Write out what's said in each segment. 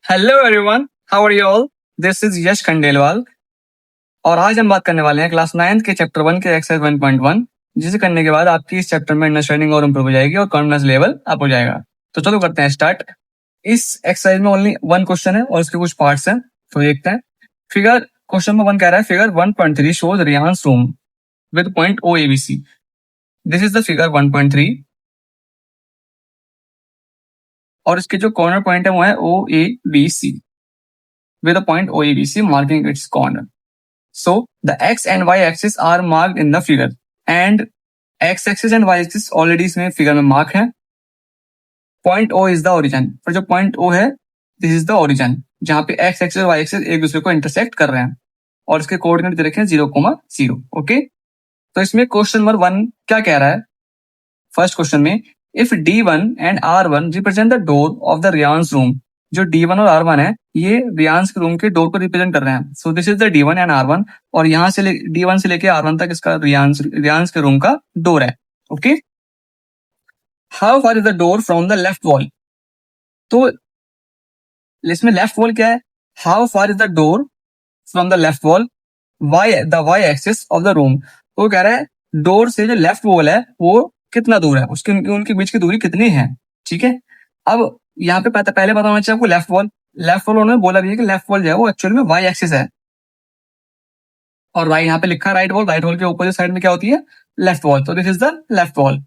Hello everyone, how are you all? This is Yash Khandelwal और आज हम बात करने वाले हैं क्लास 9 के चैप्टर 1 के एक्सरसाइज 1.1, जिसे करने के बाद आपकी इस चैप्टर में अंडरस्टैंडिंग और इंप्रूव हो जाएगी और कॉन्फिडेंस लेवल अप हो जाएगा। तो चलो करते हैं स्टार्ट। इस एक्सरसाइज में ओनली वन क्वेश्चन है और इसके कुछ पार्ट्स हैं, तो देखते हैं। फिगर क्वेश्चन नंबर 1 कह रहा है figure 1.3 shows reliance room with point O A B C. This is the figure 1.3 और इसके जो कॉर्नर पॉइंट है वो है O A B C with a point OABC marking its corner. So the x and y axis are marked in the figure and x axis and y axis already इसमें figure में mark है। Point O is the origin, और जो point O है this is the origin, जहां पे x axis और y axis एक दूसरे को इंटरसेक्ट कर रहे हैं और इसके कोऑर्डिनेट दे रखे हैं 0,0। ओके, तो इसमें क्वेश्चन नंबर 1 क्या कह रहा है? फर्स्ट क्वेश्चन में if D1 and R1 represent the door of the reliance room, जो D1 और R1 है ये रियांस के रूम के डोर को रिप्रेजेंट कर रहे हैं। So this is the D1 and R1 और यहाँ से D1 से लेके R1 तक इसका रियांस के रूम का डोर है। Okay, how far is the door from the left wall? तो इसमें लेफ्ट वॉल क्या है? How far is the door from the left wall Y axis of the room. तो कह रहा है डोर से जो लेफ्ट वॉल है वो कितना दूर है, उसके उनके बीच की दूरी कितनी है। ठीक है, अब यहाँ पे पहले पता होना चाहिए आपको लेफ्ट वॉल उन्होंने बोला भी है कि लेफ्ट वॉल जो है वो एक्चुअल में वाई एक्सिस है और राइट यहाँ पे लिखा है राइट वॉल के ऑपोजिट साइड में क्या होती है? Left wall. तो this is the left wall.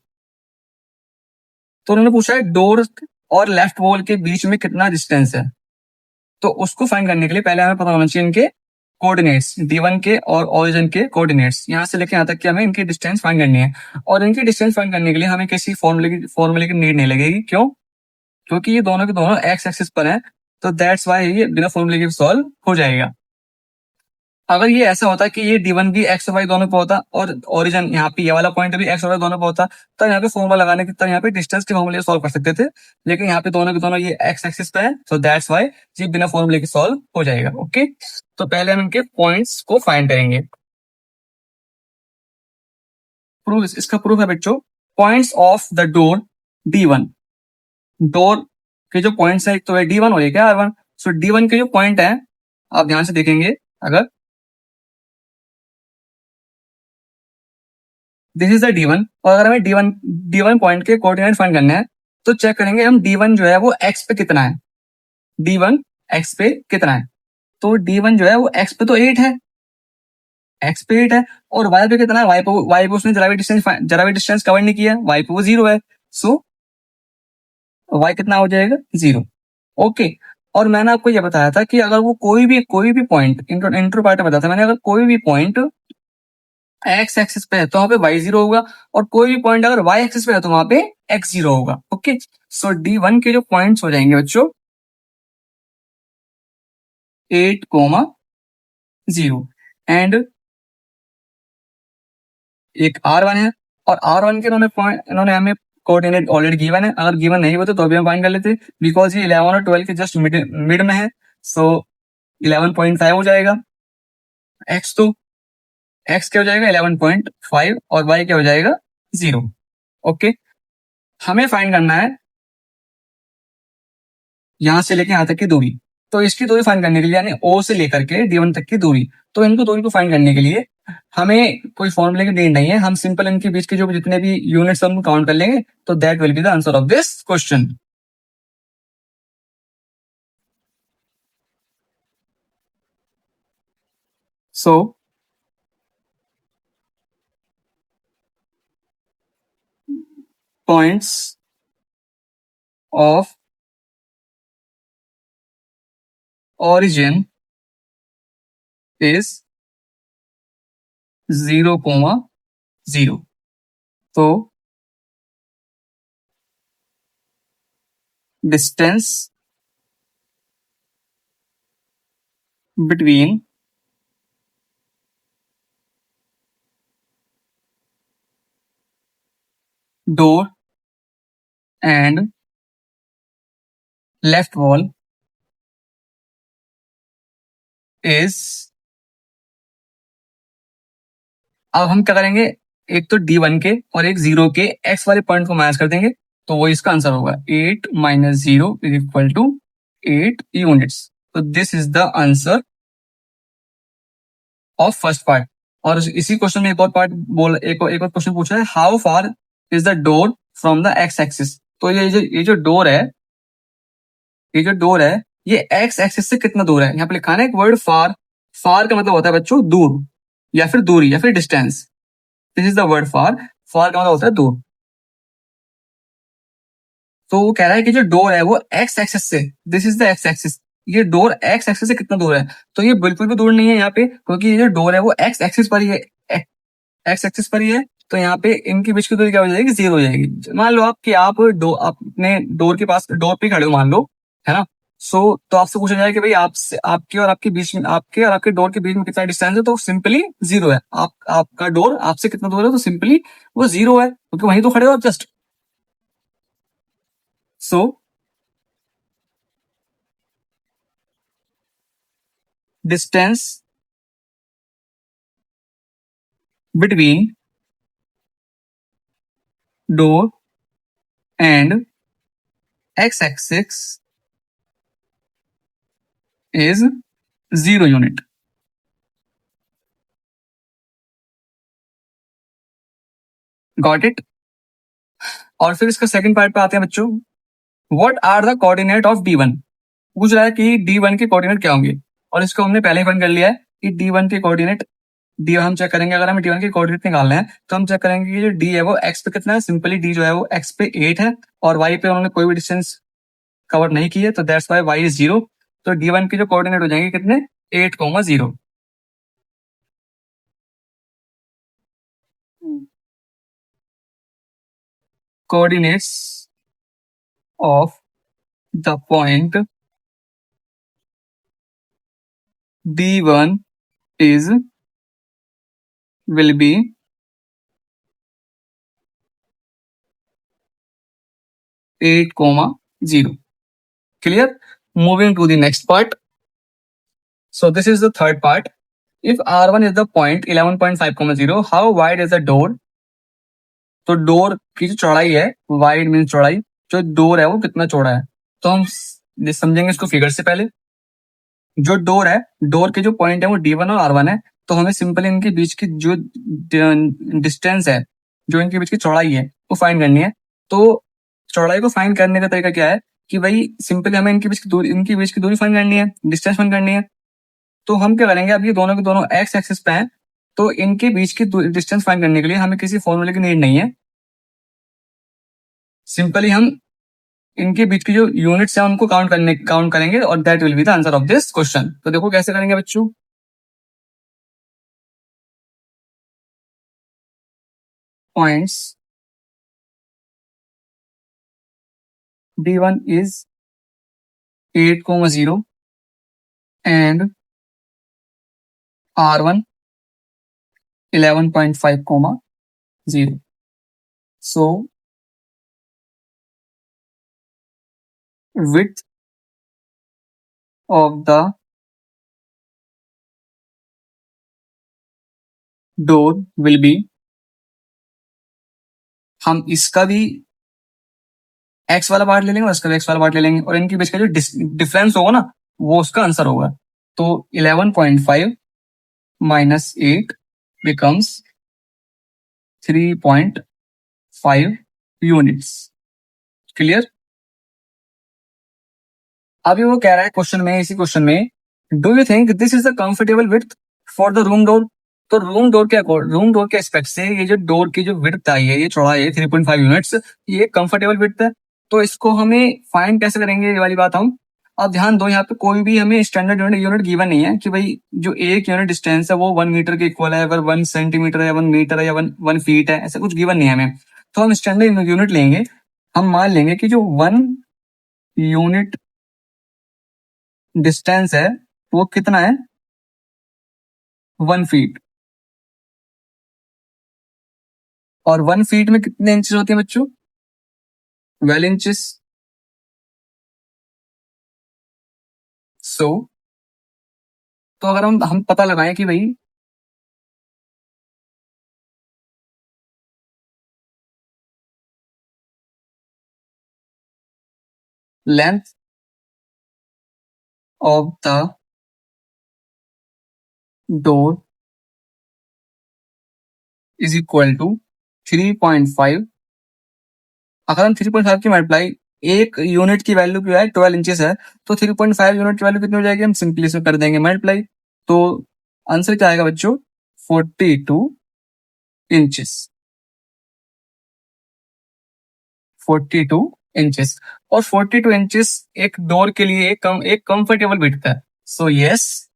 तो उन्होंने पूछा है डोर और लेफ्ट वॉल के बीच में कितना डिस्टेंस है, तो उसको फाइंड करने के लिए पहले हमें पता होना चाहिए इनके कोऑर्डिनेट्स, D1 के और ओरिजिन के कोऑर्डिनेट्स, यहाँ से लेके यहाँ तक कि हमें इनकी डिस्टेंस फाइंड करनी है। और इनकी डिस्टेंस फाइंड करने के लिए हमें किसी फॉर्मूले की नीड नहीं लगेगी। क्यों? क्योंकि ये दोनों के दोनों एक्स एक्सिस पर हैं, तो दैट्स वाई ये बिना फॉर्मूले के सॉल्व हो जाएगा। अगर ये ऐसा होता कि ये D1 भी एक्स और वाई दोनों पे होता और ओरिजिन यहाँ पे ये वाला पॉइंट भी एक्स और वाई दोनों पे होता, तब यहाँ पे फॉर्मूला लगाने की तब यहाँ पे डिस्टेंस के फॉर्मूले सॉल्व कर सकते थे। लेकिन यहाँ पे दोनों के दोनों ये एक्स एक्सिस पे है, तो दैट्स वाई ये बिना फॉर्मूले के सॉल्व हो जाएगा। ओके, तो पहले हम इनके पॉइंट्स को फाइंड करेंगे। इसका प्रूफ है बच्चों, points of the door D1। Door के जो पॉइंट्स है एक तो है D1 और एक है R1। सो D1 के जो पॉइंट है आप ध्यान से देखेंगे, अगर दिस इज द D1 और अगर हमें D1 पॉइंट के कोऑर्डिनेट फाइंड करने हैं तो चेक करेंगे हम D1 जो है वो x पे कितना है। D1 x पे कितना है? तो D1 जो है वो x पे तो 8 है, x पे 8 है और y पे कितना है? y पे उसने जरा भी डिस्टेंस कवर नहीं किया, y पे वो 0 है। सो y कितना हो जाएगा? 0। ओके, और मैंने आपको ये बताया था कि अगर वो कोई भी पॉइंट इंट्रो पार्ट में बताया था मैंने, अगर कोई भी पॉइंट एक्स एक्सिस पे है तो वहां पे वाई 0 होगा और कोई भी पॉइंट अगर वाई एक्सिस पे है तो वहां पे एक्स 0 होगा। ओके, सो D1 के जो पॉइंट्स हो जाएंगे बच्चों 8,0 एंड एक R1 है और R1 के इन्होंने हमें कोऑर्डिनेट ऑलरेडी गिवन है। अगर गिवन नहीं होते तो अभी हम फाइंड कर लेते, बिकॉज ये 11 और 12 के जस्ट मिड में है। सो 11.5 हो जाएगा। एक्स तो एक्स क्या हो जाएगा? 11.5 और वाई क्या हो जाएगा? 0। ओके, हमें फाइंड करना है यहां से लेके यहां तक की दूरी। तो इसकी दूरी फाइंड करने के लिए यानी O से लेकर के D1 तक की दूरी, तो इनको दूरी को फाइंड करने के लिए हमें कोई फॉर्मूले की नीड नहीं है, हम सिंपल इनके बीच के जो जितने भी यूनिट्स हम काउंट कर लेंगे, तो that will be the answer of this question. So points of origin is 0,0। तो distance between door and left wall is, अब हम क्या करेंगे, एक तो D1 के और एक 0 के एक्स वाले पॉइंट को माइनस कर देंगे, तो वो इसका आंसर होगा 8 - 0 इज इक्वल टू 8 यूनिट्स। तो this is the answer of first part. और इसी क्वेश्चन में एक और पार्ट एक और क्वेश्चन पूछा है, how far is the door from the x axis. तो ये जो डोर है, ये जो डोर है ये एक्स एक्सिस से कितना दूर है। यहाँ पे लिखा है ना एक वर्ड फार। फार का मतलब होता है बच्चों दूर, या फिर दूरी, या फिर distance. This is the word far. Far का मतलब होता है दूर। तो वो कह रहा है कि जो डोर है वो एक्स एक्सिस से, this is the x axis, ये डोर एक्स एक्सिस से कितना दूर है। तो ये बिल्कुल भी दूर नहीं है यहाँ पे, क्योंकि ये जो डोर है वो एक्स एक्सिस पर ही है, एक्स एक्सिस पर ही है। तो यहाँ पे इनके बीच की दूरी क्या हो जाएगी, 0 हो जाएगी। मान लो आप कि आप अपने डोर के पास, डोर पे खड़े हो मान लो, है ना। सो तो आपसे पूछा जाए कि भाई आपसे, आपके और आपके बीच में, आपके और आपके डोर के बीच में कितना डिस्टेंस है, तो सिंपली 0 है। आपका डोर आपसे कितना दूर है, तो सिंपली वो 0 है, क्योंकि वहीं तो खड़े हो आप just. So distance between door and X axis is 0 unit. Got it. और फिर इसका सेकंड पार्ट पे आते हैं बच्चों। What are the coordinate of D1। पूछ रहा है कि D1 के कोऑर्डिनेट क्या होंगे, और इसको हमने पहले ही फाइंड कर लिया है कि D1 के कोऑर्डिनेट, डी हम चेक करेंगे। अगर हमें D1 के कोऑर्डिनेट निकालना है तो हम चेक करेंगे कि जो D है वो x पे कितना है। सिंपली D जो है वो x पे 8 है, और y पे उन्होंने कोई भी डिस्टेंस कवर नहीं की है, तो दैट्स वाई y इज 0। तो D1 के जो कोऑर्डिनेट हो जाएंगे कितने, 8,0। Coordinates of the point D1 is will be 8,0. Clear? Moving to the next part. So this is the third part. If R1 is the point 11.5,0, how wide is the door? तो door की जो चौड़ाई है, wide mean चौड़ाई, जो door है वो कितना चौड़ा है। तो हम समझेंगे इसको फिगर से पहले। जो डोर है, डोर के जो पॉइंट है वो D1 और R1 है। तो हमें सिंपली इनके बीच की जो डिस्टेंस है, जो इनके बीच की चौड़ाई है, वो फाइंड करनी है। तो चौड़ाई को फाइंड करने का तरीका क्या है कि भाई सिंपली हमें इनके बीच की दूरी फाइंड करनी है, डिस्टेंस फाइंड करनी है। तो हम क्या करेंगे, अब ये दोनों के दोनों एक्स एक्सिस पे हैं, तो इनके बीच की डिस्टेंस फाइंड करने के लिए हमें किसी फॉर्मूले की नीड नहीं है। सिंपली हम इनके बीच की जो यूनिट्स हैं उनको काउंट करेंगे, और that will be the answer of this question. तो देखो कैसे करेंगे बच्चों। Points D1 is 8,0 and R1 11.5,0. So width of the door will be, हम इसका भी x वाला पार्ट ले लेंगे और इसका भी x वाला पार्ट ले लेंगे, और इनके बीच का जो डिफरेंस होगा ना, वो उसका आंसर होगा। तो 11.5 minus 8 becomes 3.5 यूनिट्स। क्लियर? अभी वो कह रहा है क्वेश्चन में, इसी क्वेश्चन में, do you think this is the comfortable width for the room door. तो रूम डोर के एस्पेक्ट से ये जो डोर की जो विड्थ आई है, ये चौड़ाई है 3.5 यूनिट्स, ये कंफर्टेबल विड्थ है। तो इसको हमें फाइंड कैसे करेंगे, ये वाली बात हम। अब ध्यान दो, यहाँ पे कोई भी हमें स्टैंडर्ड यूनिट गिवन नहीं है कि भाई जो एक यूनिट डिस्टेंस है वो 1 मीटर के इक्वल है, अगर 1 सेंटीमीटर है, 1 मीटर है, या 1 फीट है, ऐसा कुछ गिवन नहीं है हमें। तो हम स्टैंडर्ड यूनिट लेंगे। हम मान लेंगे कि जो 1 यूनिट डिस्टेंस है वो कितना है, 1 फीट। और 1 फीट में कितने इंचेस होते हैं बच्चों, 12 इंचेस। सो तो अगर हम पता लगाएं कि भाई length of the door is equal to 3.5। अगर हम 3.5 की मल्टीप्लाई एक यूनिट की वैल्यू जो है 12 इंचेस है, तो 3.5 यूनिट की वैल्यू कितनी हो जाएगी, हम सिंपली इसमें कर देंगे मल्टीप्लाई। तो आंसर क्या आएगा बच्चों, 42 इंचेस। 42 इंचेस। और 42 इंचेस एक डोर के लिए एक कंफर्टेबल विड्थ है। So yes,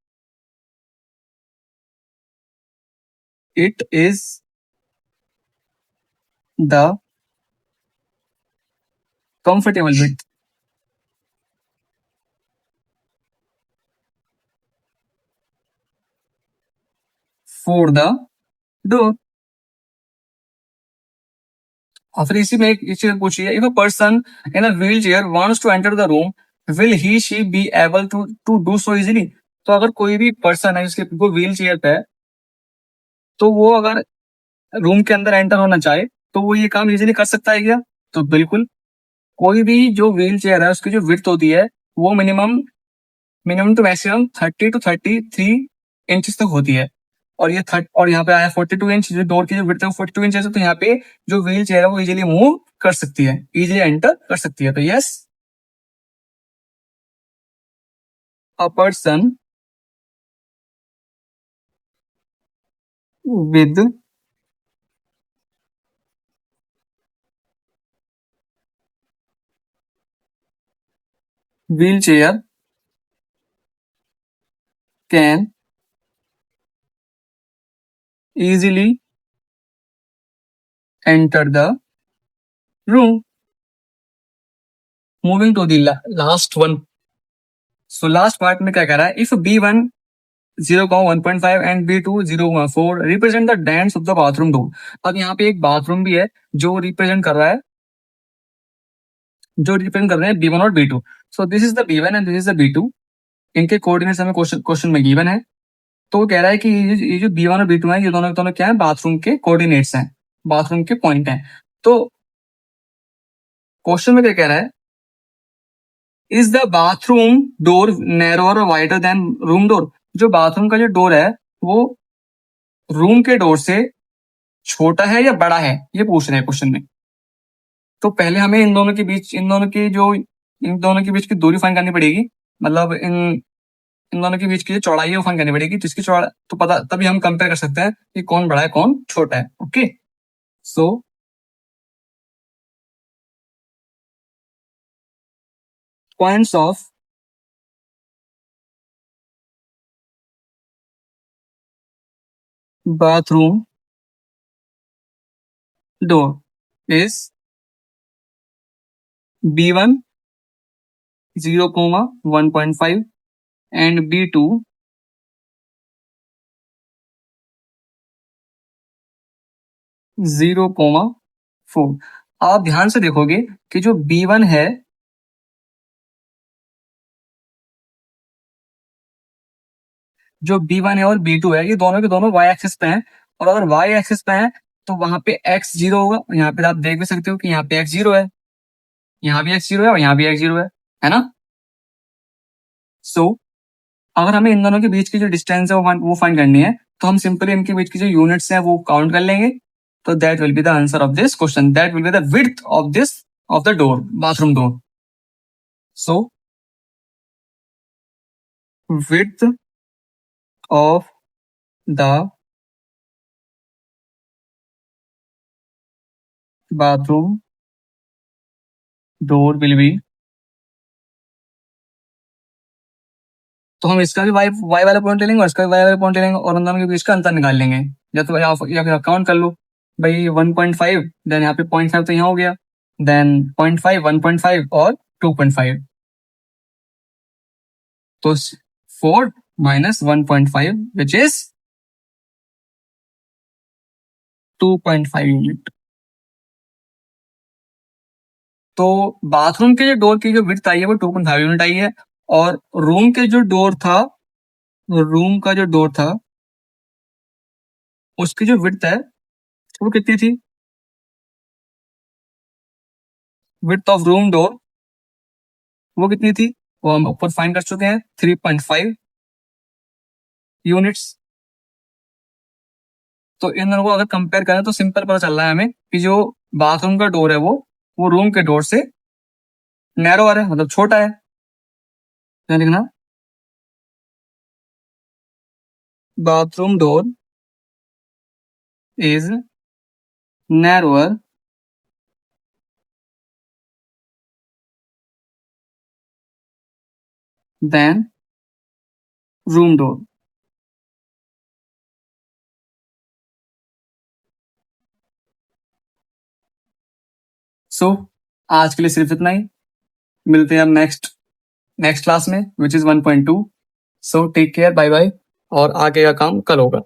it is the comfortable width for the door. और फिर इसी में एक चीज पूछी है, if a person in a wheelchair wants to enter the room, will he she be able to do so easily. तो अगर कोई भी पर्सन है जिसके वो व्हील चेयर पे है, तो वो अगर रूम के अंदर एंटर होना चाहे तो वो ये काम इजिली कर सकता है क्या? तो बिल्कुल। कोई भी जो व्हील चेयर है उसकी जो विड्थ होती है वो minimum minimum to maximum 30 to 33 inch तक होती है। और ये और यहाँ पे आया 42 इंच, जो डोर की जो विड्थ है 42 इंच है, तो यहाँ पे जो व्हील चेयर है वो इजीली मूव कर सकती है, इजीली एंटर कर सकती है। तो yes, a person with wheelchair can easily enter the room। Moving to the last one. So last part में क्या कह रहा है, if B1 0,1.5 and B2 0,4 represent the dense of the bathroom door. अब यहाँ पे एक बाथरूम भी है जो रिप्रेजेंट कर रहा है, जो रिप्रेजेंट कर रहे हैं B1 और B2। So this is the B1 and this is the B2। इनके कोऑर्डिनेट्स हमें क्वेश्चन में गिवन है। तो वो कह रहा है कि ये जो B1 और B2 है, ये दोनों दोनों क्या है, बाथरूम के कोऑर्डिनेट्स हैं, बाथरूम के पॉइंट हैं। तो क्वेश्चन में क्या कह रहा है, इज द बाथरूम डोर नैरोर और वाइडर देन रूम डोर। जो बाथरूम का जो डोर है वो रूम के डोर से छोटा है या बड़ा है, ये पूछ रहे हैं क्वेश्चन में। तो पहले हमें इन दोनों के बीच की दूरी फाइंड करनी पड़ेगी। मतलब इन दोनों के बीच की जो चौड़ाई है वो फाइंड करनी पड़ेगी। जिसकी चौड़ा तो पता, तभी हम कंपेयर कर सकते हैं कि कौन बड़ा है कौन छोटा है। Okay, so points of bathroom door is B1 0,1.5 and B2 0,4। आप ध्यान से देखोगे कि जो B1 है, जो B1 है और B2 है, ये दोनों के दोनों y एक्सिस पे हैं। और अगर y एक्सिस पे हैं तो वहां पे x जीरो होगा। यहाँ पे आप देख भी सकते हो कि यहाँ पे x जीरो है, यहाँ भी x जीरो है और यहाँ भी x जीरो है ना। सो अगर हमें इन दोनों के बीच की जो डिस्टेंस है वो फाइंड करनी है, तो हम सिंपली इनके बीच की जो यूनिट्स हैं वो काउंट कर लेंगे। तो that will be the answer of this question, that will be the width of the door, bathroom door. So width of the bathroom door will be. तो हम इसका भी वाई वाला पॉइंट ले लेंगे और इसका भी वाई वाला पॉइंट ले लेंगे और उन दोनों के बीच का अंतर निकाल लेंगे। या फिर काउंट कर लो भाई, 1.5, देन यहाँ पे 0.5 तो यहाँ हो गया, देन 0.5, 1.5 और 2.5। तो 4 माइनस 1.5 विच इज 2.5 यूनिट। तो बाथरूम के जो डोर की जो विड्थ आई है वो 2.5 यूनिट आई है। और रूम का जो डोर था उसकी जो विड्थ है वो कितनी थी, विड्थ ऑफ रूम डोर वो कितनी थी वो हम ऊपर फाइंड कर चुके हैं 3.5 यूनिट्स। तो इन दोनों को अगर कंपेयर करें तो सिंपल पता चल रहा है हमें कि जो बाथरूम का डोर है वो रूम के डोर से नैरोअर है, मतलब छोटा है। क्या लिखना, bathroom door is narrower than room door. So आज के लिए सिर्फ इतना ही। मिलते हैं हम नेक्स्ट क्लास में which is 1.2। So take care, bye bye, और आगे का काम कल होगा।